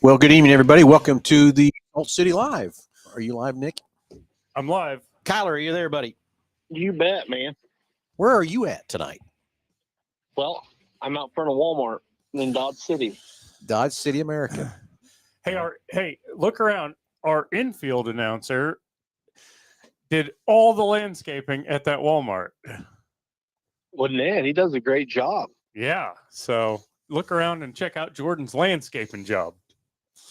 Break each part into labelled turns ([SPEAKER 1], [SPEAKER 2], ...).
[SPEAKER 1] Well, good evening, everybody. Welcome to the Saltcity Live. Are you live, Nick?
[SPEAKER 2] I'm live.
[SPEAKER 1] Kyler, are you there, buddy?
[SPEAKER 3] You bet, man.
[SPEAKER 1] Where are you at tonight?
[SPEAKER 3] Well, I'm out front of Walmart in Dodge City.
[SPEAKER 1] Dodge City, America.
[SPEAKER 2] Hey, look around. Our infield announcer did all the landscaping at that Walmart.
[SPEAKER 3] Wouldn't it? He does a great job.
[SPEAKER 2] Yeah. So look around and check out Jordan's landscaping job.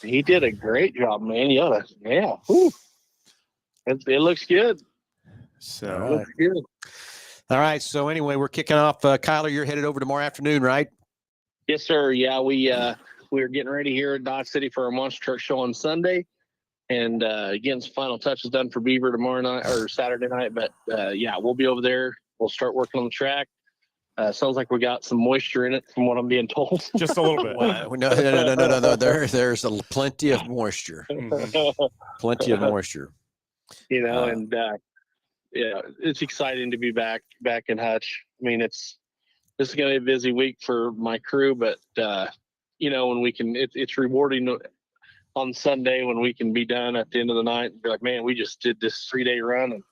[SPEAKER 3] He did a great job, man. Yeah. Whew. It looks good.
[SPEAKER 2] So
[SPEAKER 1] All
[SPEAKER 3] It
[SPEAKER 1] right.
[SPEAKER 3] looks good.
[SPEAKER 1] All right. So anyway, we're kicking off. Kyler, you're headed over tomorrow afternoon, right?
[SPEAKER 3] Yes, sir. Yeah, we're getting ready here at Dodge City for our monster truck show on Sunday, and getting some final touches done for Beaver tomorrow night or Saturday night. But yeah, we'll be over there. We'll start working on the track. Sounds like we got some moisture in it, from what I'm being told.
[SPEAKER 2] just a little bit.
[SPEAKER 1] No. There's plenty of moisture.
[SPEAKER 2] Mhm.
[SPEAKER 1] Plenty of moisture.
[SPEAKER 3] And yeah, it's exciting to be back in Hutch. I mean, this is going to be a busy week for my crew, but when we can, it's rewarding on Sunday when we can be done at the end of the night and be like, man, we just did this 3-day run, and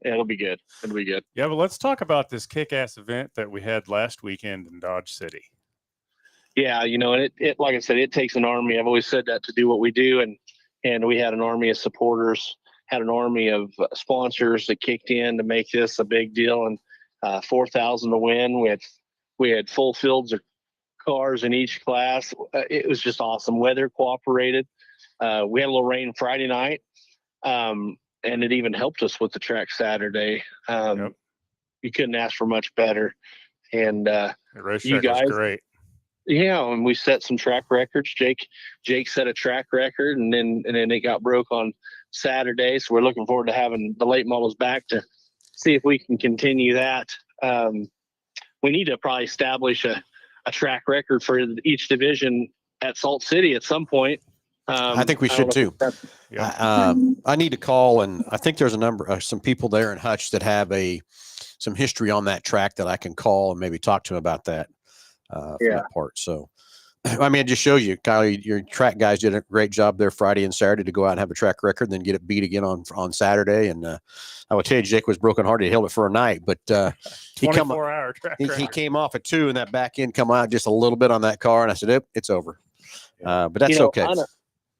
[SPEAKER 3] it'll be good. It'll be good.
[SPEAKER 2] Yeah, but let's talk about this kick-ass event that we had last weekend in Dodge City.
[SPEAKER 3] Yeah, and it like I said, it takes an army. I've always said that to do what we do, and we had an army of supporters, had an army of sponsors that kicked in to make this a big deal, and 4,000 to win. We had full fields of cars in each class. It was just awesome. Weather cooperated. We had a little rain Friday night, and it even helped us with the track Saturday.
[SPEAKER 2] Yep.
[SPEAKER 3] You couldn't ask for much better. And
[SPEAKER 2] The racetrack
[SPEAKER 3] you guys,
[SPEAKER 2] was great.
[SPEAKER 3] yeah, and we set some track records. Jake set a track record, and then it got broke on Saturday. So we're looking forward to having the late models back to see if we can continue that. We need to probably establish a track record for each division at Salt City at some point.
[SPEAKER 1] I think we should too.
[SPEAKER 2] Yeah.
[SPEAKER 1] I need to call, and I think there's some people there in Hutch that have some history on that track that I can call and maybe talk to them about that. For that part. So, I mean, it just shows you, Kyle, your track guys did a great job there Friday and Saturday to go out and have a track record, and then get it beat again on Saturday. And I would tell you, Jake was brokenhearted. He held it for a night, but he
[SPEAKER 2] 24-hour track
[SPEAKER 1] he came off at 2, and that back end come out just a little bit on that car, and I said, it's over. But that's okay.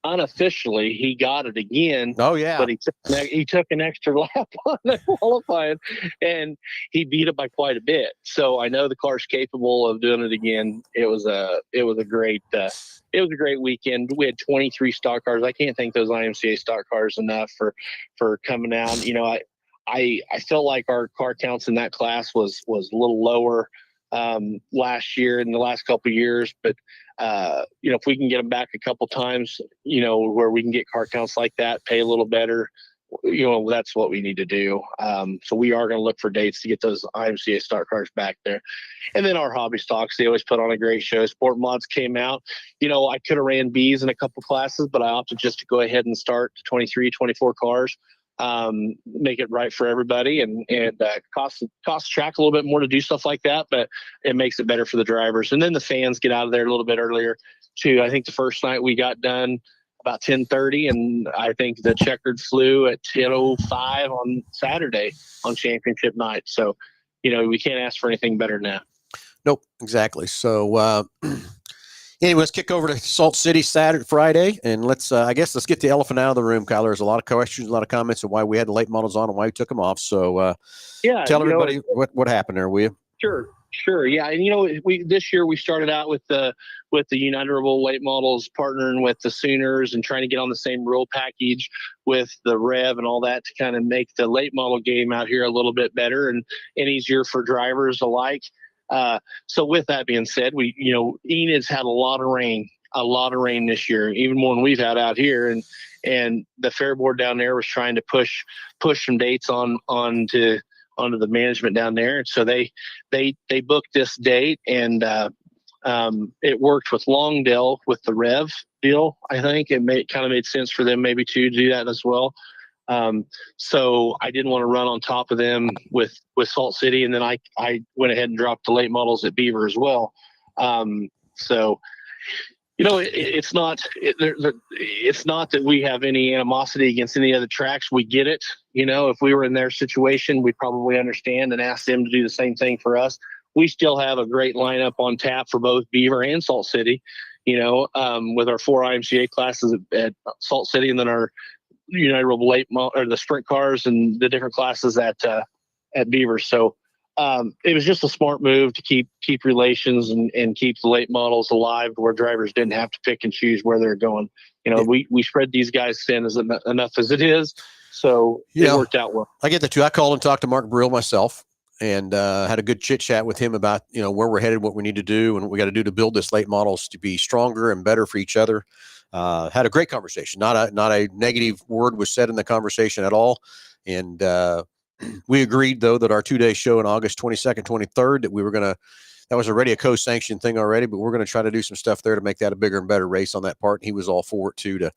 [SPEAKER 3] Unofficially, he got it again.
[SPEAKER 1] Oh yeah,
[SPEAKER 3] but he took an extra lap on the qualifying, and he beat it by quite a bit. So I know the car's capable of doing it again. It was a great weekend. We had 23 stock cars. I can't thank those IMCA stock cars enough for coming out. I felt like our car counts in that class was a little lower last year and the last couple of years, but if we can get them back a couple times, where we can get car counts like that, pay a little better, that's what we need to do. So we are going to look for dates to get those IMCA stock cars back there. And then our hobby stocks, they always put on a great show. Sport Mods came out. I could have ran Bs in a couple classes, but I opted just to go ahead and start 23, 24 cars. Make it right for everybody, and cost track a little bit more to do stuff like that, but it makes it better for the drivers. And then the fans get out of there a little bit earlier too. I think the first night we got done about 10:30, and I think the checkered flew at 10:05 on Saturday on championship night. So, we can't ask for anything better than that.
[SPEAKER 1] Nope, exactly. So, anyway, let's kick over to Salt City Friday, and let's get the elephant out of the room, Kyler. There's a lot of questions, a lot of comments on why we had the late models on and why we took them off. So, tell everybody what happened there, will you?
[SPEAKER 3] Sure. Yeah. And, this year we started out with the Unitedable late models partnering with the Sooners and trying to get on the same rule package with the Rev and all that to kind of make the late model game out here a little bit better and easier for drivers alike. So with that being said, Enid's had a lot of rain this year, even more than we've had out here. And the fair board down there was trying to push some dates onto the management down there. And so they booked this date, and it worked with Longdale with the Rev deal. I think it kind of made sense for them maybe to do that as well. So I didn't want to run on top of them with Salt City. And then I went ahead and dropped the late models at Beaver as well. So, it's not that we have any animosity against any other tracks. We get it. If we were in their situation, we'd probably understand and ask them to do the same thing for us. We still have a great lineup on tap for both Beaver and Salt City, with our 4 IMCA classes at Salt City, and then our Unitedable late model or the sprint cars and the different classes at Beaver. So it was just a smart move to keep relations and keep the late models alive, where drivers didn't have to pick and choose where they're going. We spread these guys thin enough as it is, so it worked out well.
[SPEAKER 1] I get that too. I called and talked to Mark Brill myself, and had a good chit chat with him about where we're headed, what we need to do, and what we got to do to build this late models to be stronger and better for each other. Had a great conversation. Not a negative word was said in the conversation at all, and we agreed though that our 2-day show on August 22nd, 23rd, that was already a co-sanctioned thing already, but we're going to try to do some stuff there to make that a bigger and better race on that part. He was all for it too, to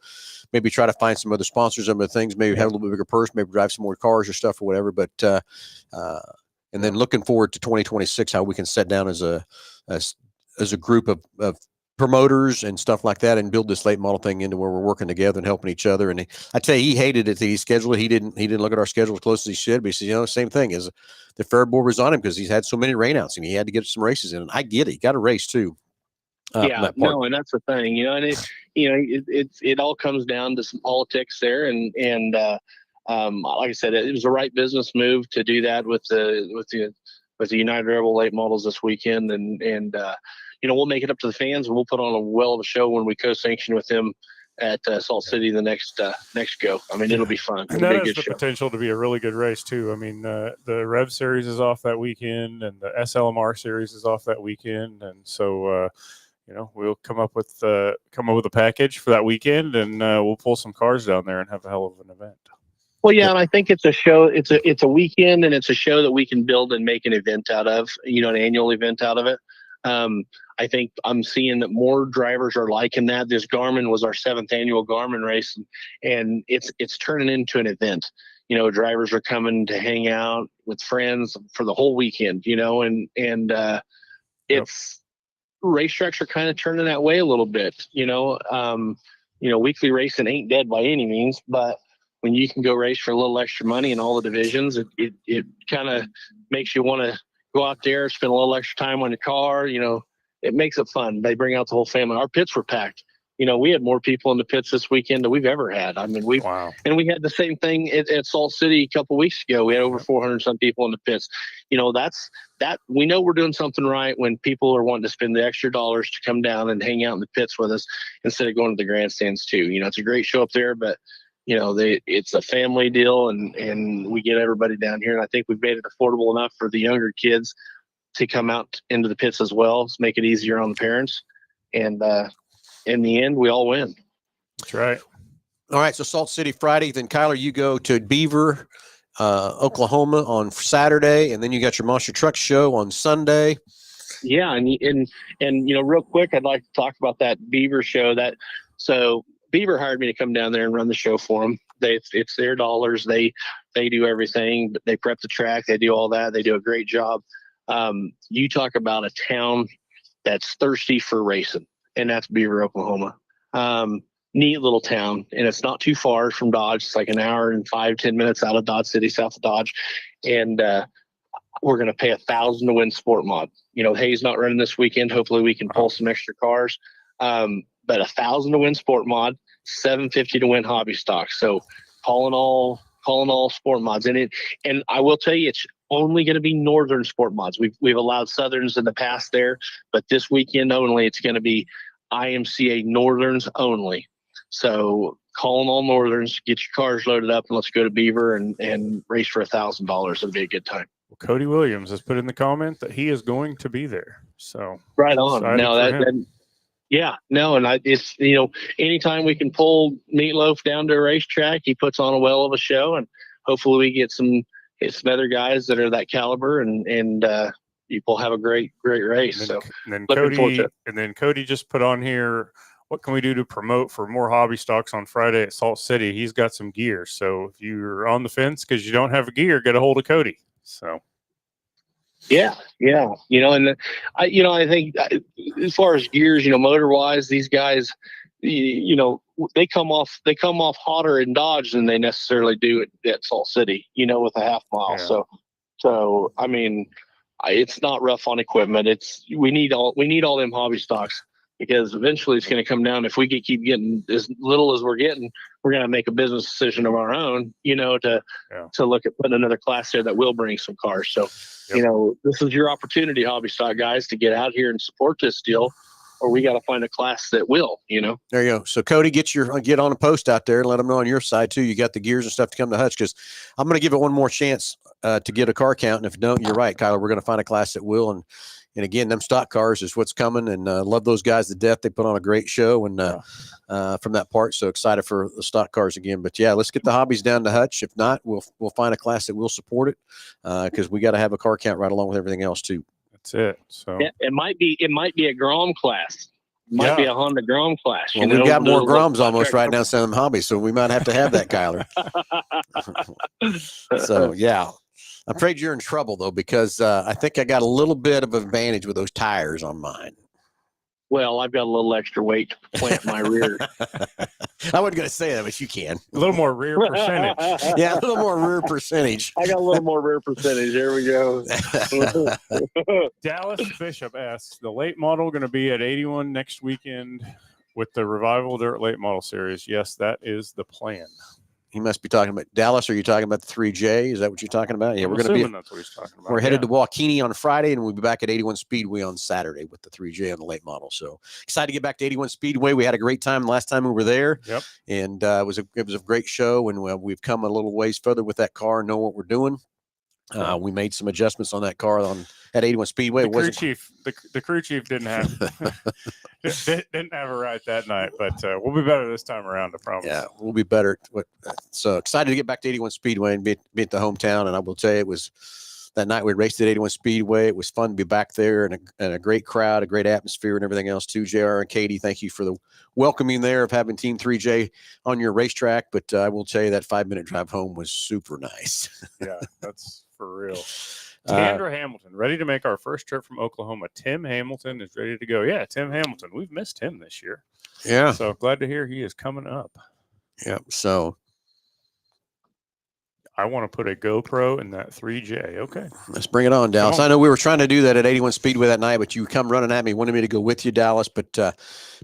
[SPEAKER 1] maybe try to find some other sponsors, some other things, maybe have a little bit bigger purse, maybe drive some more cars or stuff or whatever. But, and then looking forward to 2026, how we can sit down as a group of promoters and stuff like that and build this late model thing into where we're working together and helping each other. And I tell you, he hated it that he scheduled it. He didn't look at our schedule as close as he should, but he said, same thing as the fair board was on him because he's had so many rainouts and he had to get some races in. And I get it. He got a race too.
[SPEAKER 3] And that's the thing, and it all comes down to some politics there. And like I said, it was the right business move to do that with the United Rebel late models this weekend. And we'll make it up to the fans, and we'll put on a well of a show when we co-sanction with them at Salt City the next go. I mean, it'll be fun.
[SPEAKER 2] And that has the potential to be a really good race too. I mean, the Rev Series is off that weekend, and the SLMR Series is off that weekend, and so we'll come up with a package for that weekend, and we'll pull some cars down there and have a hell of an event.
[SPEAKER 3] Well, yeah, and I think it's a show. It's a weekend, and it's a show that we can build and make an event out of. An annual event out of it. I think I'm seeing that more drivers are liking that. This Garmin was our 7th annual Garmin race, and it's turning into an event. Drivers are coming to hang out with friends for the whole weekend. It's racetracks are kind of turning that way a little bit. Weekly racing ain't dead by any means, but when you can go race for a little extra money in all the divisions, it kind of makes you want to go out there, spend a little extra time on your car. It makes it fun. They bring out the whole family. Our pits were packed. We had more people in the pits this weekend than we've ever had. I mean, and we had the same thing at Salt City a couple of weeks ago. We had over 400 some people in the pits. That we know we're doing something right when people are wanting to spend the extra dollars to come down and hang out in the pits with us instead of going to the grandstands too. It's a great show up there, but it's a family deal, and we get everybody down here. And I think we've made it affordable enough for the younger kids to come out into the pits as well. To make it easier on the parents. And in the end, we all win.
[SPEAKER 2] That's right.
[SPEAKER 1] All right. So Salt City Friday, then Kyler, you go to Beaver, Oklahoma on Saturday, and then you got your Monster Truck Show on Sunday.
[SPEAKER 3] Yeah. And real quick, I'd like to talk about that Beaver show. So Beaver hired me to come down there and run the show for them. It's their dollars. They do everything, but they prep the track. They do all that. They do a great job. You talk about a town that's thirsty for racing, and that's Beaver, Oklahoma. Neat little town, and it's not too far from Dodge. It's like an hour and 5-10 minutes out of Dodge City, south of Dodge. And we're going to pay $1,000 to win Sport Mod. Hayes not running this weekend. Hopefully we can pull some extra cars. But $1,000 to win Sport Mod, $750 to win Hobby Stock. So calling all Sport Mods in it. And I will tell you, it's only going to be Northern Sport Mods. We've allowed Southerns in the past there, but this weekend only, it's going to be IMCA Northerns only. So calling all Northerns, get your cars loaded up, and let's go to Beaver and race for $1,000. It'll be a good time.
[SPEAKER 2] Well, Cody Williams has put in the comment that he is going to be there. So
[SPEAKER 3] right on. And anytime we can pull Meatloaf down to a racetrack, he puts on a well of a show, and hopefully we get some other guys that are that caliber, and people have a great race.
[SPEAKER 2] And then Cody just put on here, what can we do to promote for more hobby stocks on Friday at Salt City? He's got some gear. So if you're on the fence because you don't have a gear, get a hold of Cody. So.
[SPEAKER 3] Yeah. And I think as far as gears, motor wise, these guys, they come off hotter in Dodge than they necessarily do at Salt City, with a half mile.
[SPEAKER 2] Yeah.
[SPEAKER 3] So, I mean, it's not rough on equipment. We need all them hobby stocks. because eventually it's going to come down. If we keep getting as little as we're getting, we're going to make a business decision of our own, to look at putting another class there that will bring some cars. So, this is your opportunity, hobby stock guys, to get out here and support this deal, or we got to find a class that will,
[SPEAKER 1] There you go. So Cody, get on a post out there and let them know on your side too. You got the gears and stuff to come to Hutch, because I'm going to give it one more chance to get a car count. And if don't, you're right, Kyler, we're going to find a class that will. And again, them stock cars is what's coming, and love those guys to death. They put on a great show, and from that part, so excited for the stock cars again. But yeah, let's get the hobbies down to Hutch. If not, we'll find a class that will support it, because we got to have a car count right along with everything else too.
[SPEAKER 2] That's it. So
[SPEAKER 3] it might be a Grom class. Might be a Honda Grom class.
[SPEAKER 1] Well, we've got more Groms almost right now, some of them hobbies, so we might have to have that, Kyler. So yeah. I'm afraid you're in trouble, though, because I think I got a little bit of advantage with those tires on mine.
[SPEAKER 3] Well, I've got a little extra weight to plant my rear.
[SPEAKER 1] I wasn't going to say that, but you can.
[SPEAKER 2] A little more rear percentage.
[SPEAKER 1] Yeah, a little more rear percentage.
[SPEAKER 3] I got a little more rear percentage. There we go.
[SPEAKER 2] Dallas Bishop asks, the late model going to be at 81 next weekend with the Revival Dirt Late Model Series? Yes, that is the plan.
[SPEAKER 1] He must be talking about Dallas. Are you talking about the 3J? Is that what you're talking about? Yeah,
[SPEAKER 2] I'm
[SPEAKER 1] we're going to be.
[SPEAKER 2] That's what he's talking about.
[SPEAKER 1] We're headed to Waukene on Friday, and we'll be back at 81 Speedway on Saturday with the 3J on the late model. So excited to get back to 81 Speedway. We had a great time the last time we were there.
[SPEAKER 2] Yep.
[SPEAKER 1] And it was a great show, and we've come a little ways further with that car and know what we're doing. We made some adjustments on that car at 81 Speedway.
[SPEAKER 2] The crew chief didn't have didn't have a ride that night, but we'll be better this time around, I promise.
[SPEAKER 1] Yeah, we'll be better. So excited to get back to 81 Speedway and be at the hometown. And I will tell you, it was that night we raced at 81 Speedway. It was fun to be back there, and a great crowd, a great atmosphere, and everything else too. JR and Katie, thank you for the welcoming there of having Team 3J on your racetrack. But I will tell you that 5-minute drive home was super nice.
[SPEAKER 2] Yeah, that's for real. Tandra Hamilton, ready to make our first trip from Oklahoma. Tim Hamilton is ready to go. Yeah, Tim Hamilton. We've missed him this year.
[SPEAKER 1] Yeah.
[SPEAKER 2] So glad to hear he is coming up.
[SPEAKER 1] Yeah. So
[SPEAKER 2] I want to put a GoPro in that 3J. Okay.
[SPEAKER 1] Let's bring it on, Dallas. I know we were trying to do that at 81 Speedway that night, but you come running at me, wanted me to go with you, Dallas. But,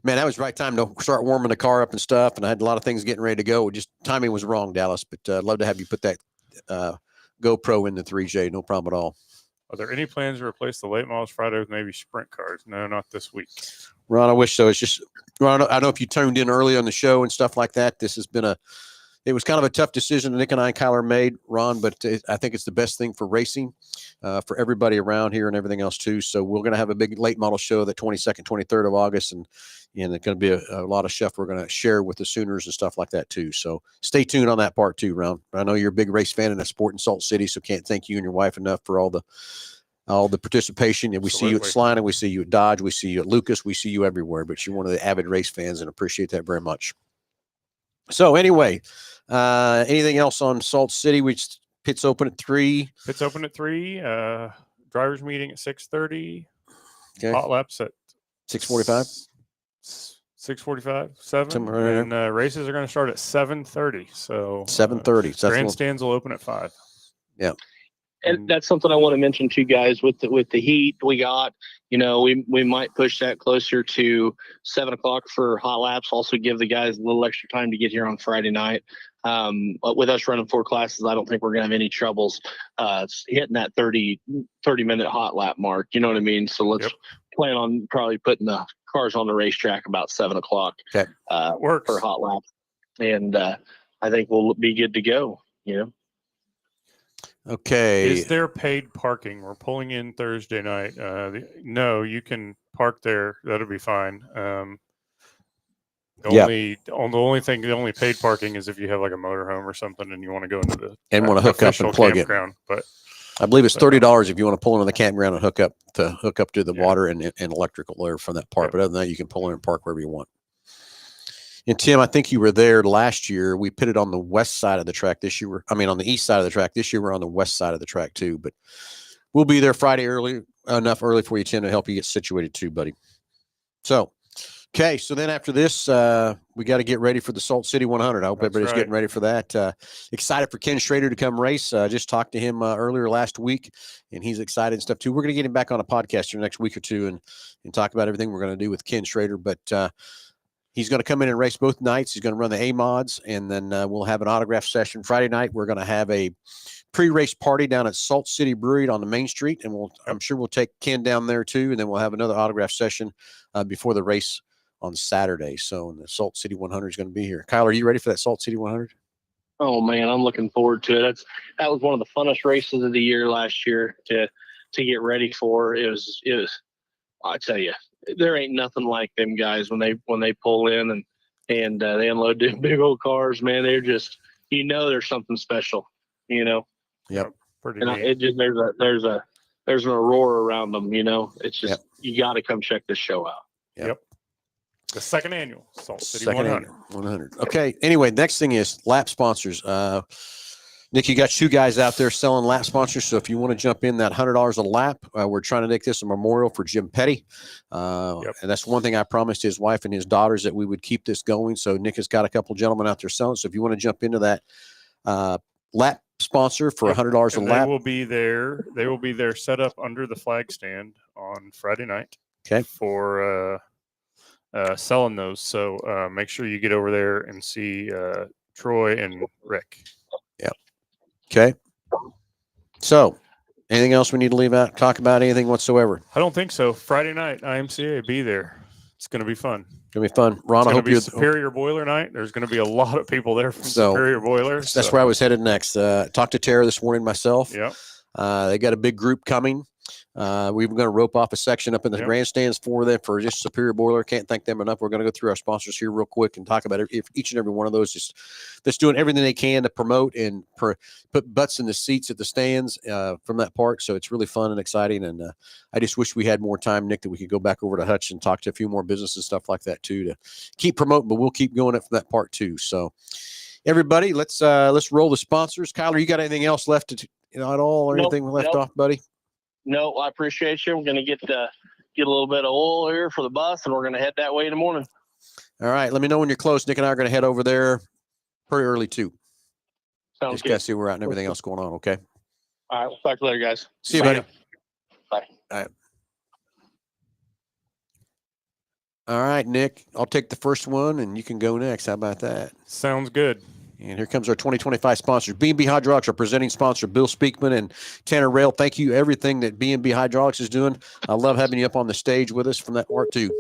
[SPEAKER 1] man, that was the right time to start warming the car up and stuff, and I had a lot of things getting ready to go. Just timing was wrong, Dallas. But I'd love to have you put that GoPro in the 3J. No problem at all.
[SPEAKER 2] Are there any plans to replace the late models Friday with maybe sprint cars? No, not this week.
[SPEAKER 1] Ron, I wish so. It's just, Ron, I know if you tuned in early on the show and stuff like that, this has been it was kind of a tough decision Nick and I, Kyler, made, Ron, but I think it's the best thing for racing, for everybody around here and everything else too. So we're going to have a big late model show the 22nd, 23rd of August, and it's going to be a lot of stuff we're going to share with the Sooners and stuff like that too. So stay tuned on that part too, Ron. I know you're a big race fan and a sport in Salt City, so can't thank you and your wife enough for all the participation. And we see you at Slina, we see you at Dodge, we see you at Lucas, we see you everywhere, but you're one of the avid race fans and appreciate that very much. So anyway, anything else on Salt City? Pits open at 3.
[SPEAKER 2] Pits open at 3. Drivers meeting at 6:30.
[SPEAKER 1] Okay.
[SPEAKER 2] Hot laps at
[SPEAKER 1] 6:45.
[SPEAKER 2] 6:45, 7. And races are going to start at 7:30. So
[SPEAKER 1] 7:30.
[SPEAKER 2] Grandstands will open at 5.
[SPEAKER 1] Yeah.
[SPEAKER 3] And that's something I want to mention to you guys with the heat we got. We might push that closer to 7 o'clock for hot laps. Also give the guys a little extra time to get here on Friday night. But with us running 4 classes, I don't think we're going to have any troubles hitting that 30-minute hot lap mark. You know what I mean? So let's plan on probably putting the cars on the racetrack about 7 o'clock
[SPEAKER 1] for
[SPEAKER 3] hot laps. And I think we'll be good to go,
[SPEAKER 1] Okay.
[SPEAKER 2] Is there paid parking? We're pulling in Thursday night. No, you can park there. That'll be fine. The only paid parking is if you have like a motorhome or something and you want to go into the
[SPEAKER 1] want to hook up and plug it.
[SPEAKER 2] But
[SPEAKER 1] I believe it's $30 if you want to pull into the campground and hook up to the water and electrical there from that part. But other than that, you can pull in and park wherever you want. And Tim, I think you were there last year. We pitted on the west side of the track this year. On the east side of the track. This year we're on the west side of the track too. But we'll be there Friday early for you, Tim, to help you get situated too, buddy. So Okay, so then after this, we got to get ready for the Salt City 100. I hope everybody's getting ready for that. Excited for Ken Schrader to come race. Just talked to him earlier last week, and he's excited and stuff too. We're going to get him back on a podcast here next week or two and talk about everything we're going to do with Ken Schrader. But he's going to come in and race both nights. He's going to run the A mods, and then we'll have an autograph session Friday night. We're going to have a pre-race party down at Salt City Brewery on the main street, and I'm sure we'll take Ken down there too, and then we'll have another autograph session before the race on Saturday. So the Salt City 100 is going to be here. Kyle, are you ready for that Salt City 100?
[SPEAKER 3] Oh man, I'm looking forward to it. That was one of the funnest races of the year last year to get ready for. It was. I tell you, there ain't nothing like them guys when they pull in and they unload them big old cars. Man, they're just, there's something special.
[SPEAKER 1] Yep.
[SPEAKER 2] Pretty
[SPEAKER 3] and
[SPEAKER 2] neat.
[SPEAKER 3] it just there's an aurora around them. It's just You got to come check this show out.
[SPEAKER 2] Yep. The second annual Salt City
[SPEAKER 1] Second
[SPEAKER 2] 100.
[SPEAKER 1] 100. Okay. Anyway, next thing is lap sponsors. Nick, you got 2 guys out there selling lap sponsors. So if you want to jump in that $100 a lap, we're trying to make this a memorial for Jim Petty. And that's one thing I promised his wife and his daughters, that we would keep this going. So Nick has got a couple gentlemen out there selling. So if you want to jump into that lap sponsor for $100 a lap.
[SPEAKER 2] They will be there set up under the flag stand on Friday night.
[SPEAKER 1] Okay.
[SPEAKER 2] For selling those. So make sure you get over there and see Troy and Rick.
[SPEAKER 1] Yep. Okay. So anything else we need to leave out? Talk about anything whatsoever?
[SPEAKER 2] I don't think so. Friday night, IMCA, be there. It's going to be fun.
[SPEAKER 1] It's going to be fun. Ron, I hope you're
[SPEAKER 2] Superior Boiler night. There's going to be a lot of people there from Superior Boiler.
[SPEAKER 1] That's where I was headed next. Talked to Tara this morning myself.
[SPEAKER 2] Yeah.
[SPEAKER 1] They got a big group coming. We were going to rope off a section up in the grandstands for them for just Superior Boiler. Can't thank them enough. We're going to go through our sponsors here real quick and talk about each and every one of those that's doing everything they can to promote and put butts in the seats at the stands from that part. So it's really fun and exciting. And I just wish we had more time, Nick, that we could go back over to Hutch and talk to a few more businesses and stuff like that too, to keep promoting, but we'll keep going it from that part too. So everybody, let's roll the sponsors. Kyler, you got anything else left at all or anything left off, buddy?
[SPEAKER 3] No, I appreciate you. We're going to get a little bit of oil here for the bus, and we're going to head that way in the morning.
[SPEAKER 1] All right. Let me know when you're close. Nick and I are going to head over there pretty early, too.
[SPEAKER 3] Sounds
[SPEAKER 1] just
[SPEAKER 3] good.
[SPEAKER 1] got to see where we're at and everything else going on, okay?
[SPEAKER 3] All right. We'll talk to you later, guys.
[SPEAKER 1] See you, buddy.
[SPEAKER 3] Bye.
[SPEAKER 1] All right, Nick. I'll take the first one, and you can go next. How about that?
[SPEAKER 2] Sounds good.
[SPEAKER 1] And here comes our 2025 sponsors. B&B Hydraulics, our presenting sponsor, Bill Speakman and Tanner Rail. Thank you, everything that B&B Hydraulics is doing. I love having you up on the stage with us from that part, too.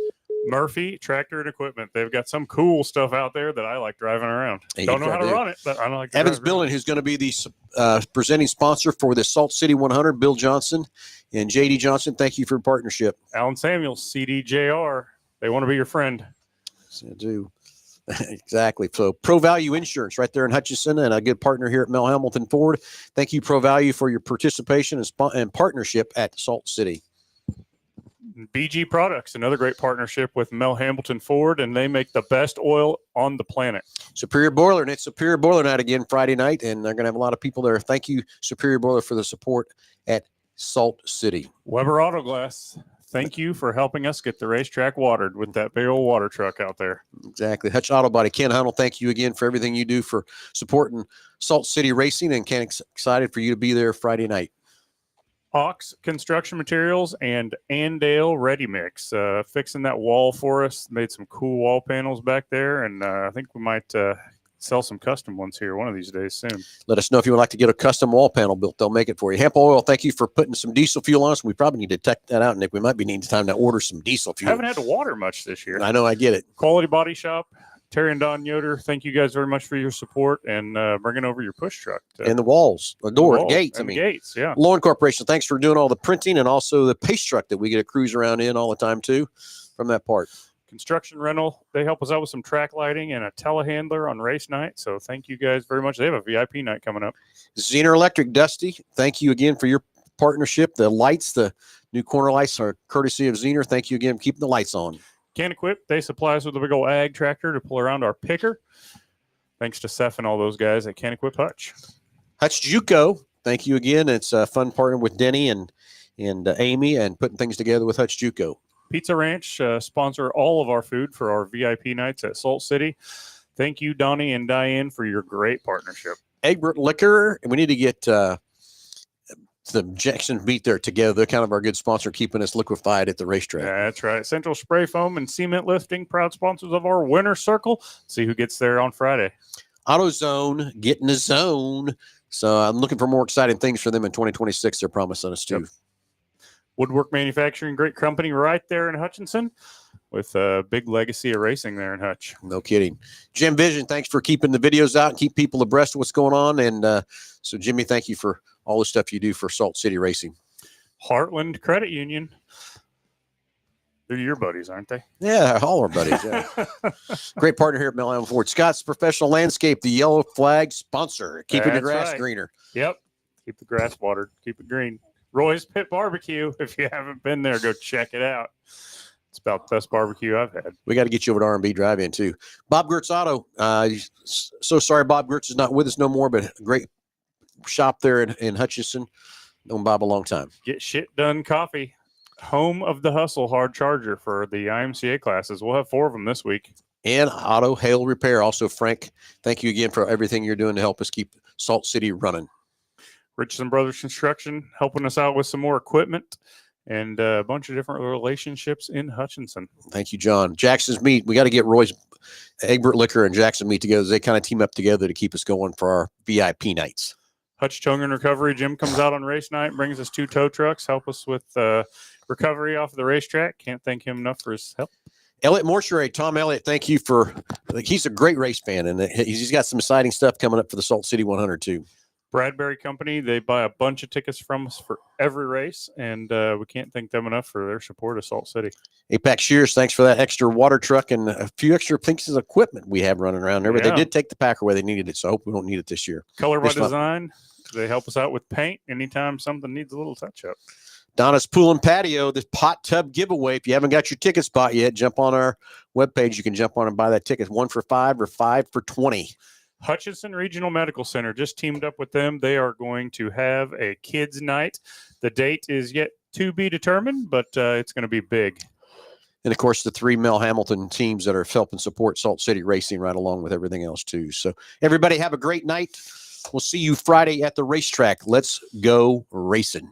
[SPEAKER 2] Murphy Tractor and Equipment. They've got some cool stuff out there that I like driving around. Don't know how to run it, but I like to
[SPEAKER 1] Evans Building, who's going to be the presenting sponsor for the Salt City 100, Bill Johnson and J.D. Johnson. Thank you for your partnership.
[SPEAKER 2] Alan Samuels, CDJR. They want to be your friend.
[SPEAKER 1] Yes, I do. Exactly. So Pro Value Insurance right there in Hutchinson, and a good partner here at Mel Hamilton Ford. Thank you, Pro Value, for your participation and partnership at Salt City.
[SPEAKER 2] BG Products, another great partnership with Mel Hamilton Ford, and they make the best oil on the planet.
[SPEAKER 1] Superior Boiler, and it's Superior Boiler night again Friday night, and they're going to have a lot of people there. Thank you, Superior Boiler, for the support at Salt City.
[SPEAKER 2] Weber Auto Glass. Thank you for helping us get the racetrack watered with that big old water truck out there.
[SPEAKER 1] Exactly. Hutch Auto Body. Ken Hunnell, thank you again for everything you do for supporting Salt City Racing, and Ken, excited for you to be there Friday night.
[SPEAKER 2] Ox Construction Materials and Andale Ready Mix, fixing that wall for us. Made some cool wall panels back there, and I think we might sell some custom ones here one of these days soon.
[SPEAKER 1] Let us know if you would like to get a custom wall panel built. They'll make it for you. Hemp Oil, thank you for putting some diesel fuel on us. We probably need to check that out, Nick. We might be needing time to order some diesel fuel.
[SPEAKER 2] Haven't had to water much this year.
[SPEAKER 1] I know, I get it.
[SPEAKER 2] Quality Body Shop, Terry and Don Yoder, thank you guys very much for your support and bringing over your push truck.
[SPEAKER 1] And the walls, the door, gates.
[SPEAKER 2] Gates, yeah.
[SPEAKER 1] Lauren Corporation, thanks for doing all the printing and also the pace truck that we get to cruise around in all the time, too, from that part.
[SPEAKER 2] Construction Rental, they help us out with some track lighting and a telehandler on race night. So thank you guys very much. They have a VIP night coming up.
[SPEAKER 1] Zener Electric, Dusty, thank you again for your partnership. The lights, the new corner lights are courtesy of Zener. Thank you again for keeping the lights on.
[SPEAKER 2] Can Equip, they supply us with a big old ag tractor to pull around our picker. Thanks to Seth and all those guys at Can Equip Hutch.
[SPEAKER 1] Hutch Juco, thank you again. It's a fun partner with Denny and Amy and putting things together with Hutch Juco.
[SPEAKER 2] Pizza Ranch sponsor all of our food for our VIP nights at Salt City. Thank you, Donnie and Diane, for your great partnership.
[SPEAKER 1] Egbert Liquor. We need to get the Jackson Meat there together. They're kind of our good sponsor, keeping us liquefied at the racetrack.
[SPEAKER 2] That's right. Central Spray Foam and Cement Lifting, proud sponsors of our winter circle. See who gets there on Friday.
[SPEAKER 1] AutoZone, get in the zone. So I'm looking for more exciting things for them in 2026. They're promising us too.
[SPEAKER 2] Yep. Woodwork Manufacturing, great company right there in Hutchinson, with a big legacy of racing there in Hutch.
[SPEAKER 1] No kidding. Jim Vision, thanks for keeping the videos out and keep people abreast of what's going on. And so, Jimmy, thank you for all the stuff you do for Salt City Racing.
[SPEAKER 2] Heartland Credit Union. They're your buddies, aren't they?
[SPEAKER 1] Yeah, all our buddies. Yeah. Great partner here at Mel Allen Ford. Scott's Professional Landscape, the yellow flag sponsor, keeping the grass greener.
[SPEAKER 2] Yep. Keep the grass watered. Keep it green. Roy's Pit Barbecue. If you haven't been there, go check it out. It's about the best barbecue I've had.
[SPEAKER 1] We got to get you over to R&B Drive-In too. Bob Gertz Auto. So sorry Bob Gertz is not with us no more, but a great shop there in Hutchinson. Known Bob a long time.
[SPEAKER 2] Get Shit Done Coffee. Home of the Hustle hard charger for the IMCA classes. We'll have 4 of them this week.
[SPEAKER 1] And Auto Hail Repair. Also, Frank, thank you again for everything you're doing to help us keep Salt City running.
[SPEAKER 2] Richardson Brothers Construction helping us out with some more equipment and a bunch of different relationships in Hutchinson.
[SPEAKER 1] Thank you, John. Jackson's Meat. We got to get Roy's Egbert Liquor and Jackson Meat together. They kind of team up together to keep us going for our VIP nights.
[SPEAKER 2] Hutch Towing and Recovery. Jim comes out on race night, brings us 2 tow trucks, help us with recovery off of the racetrack. Can't thank him enough for his help.
[SPEAKER 1] Elliott Mortuary, Tom Elliott, thank you for. He's a great race fan, and he's got some exciting stuff coming up for the Salt City 100 too.
[SPEAKER 2] Bradbury Company, they buy a bunch of tickets from us for every race, and we can't thank them enough for their support of Salt City.
[SPEAKER 1] APAC Shears, thanks for that extra water truck and a few extra pieces of equipment we have running around there. But they did take the packer where they needed it, so I hope we don't need it this year.
[SPEAKER 2] Color by Design, they help us out with paint anytime something needs a little touch-up.
[SPEAKER 1] Donna's Pool and Patio, this pot tub giveaway. If you haven't got your ticket spot yet, jump on our webpage. You can jump on and buy that ticket. 1 for $5 or 5 for $20.
[SPEAKER 2] Hutchinson Regional Medical Center just teamed up with them. They are going to have a kids' night. The date is yet to be determined, but it's going to be big.
[SPEAKER 1] And, of course, the 3 Mel Hamilton teams that are helping support Salt City Racing right along with everything else, too. So, everybody have a great night. We'll see you Friday at the racetrack. Let's go racing.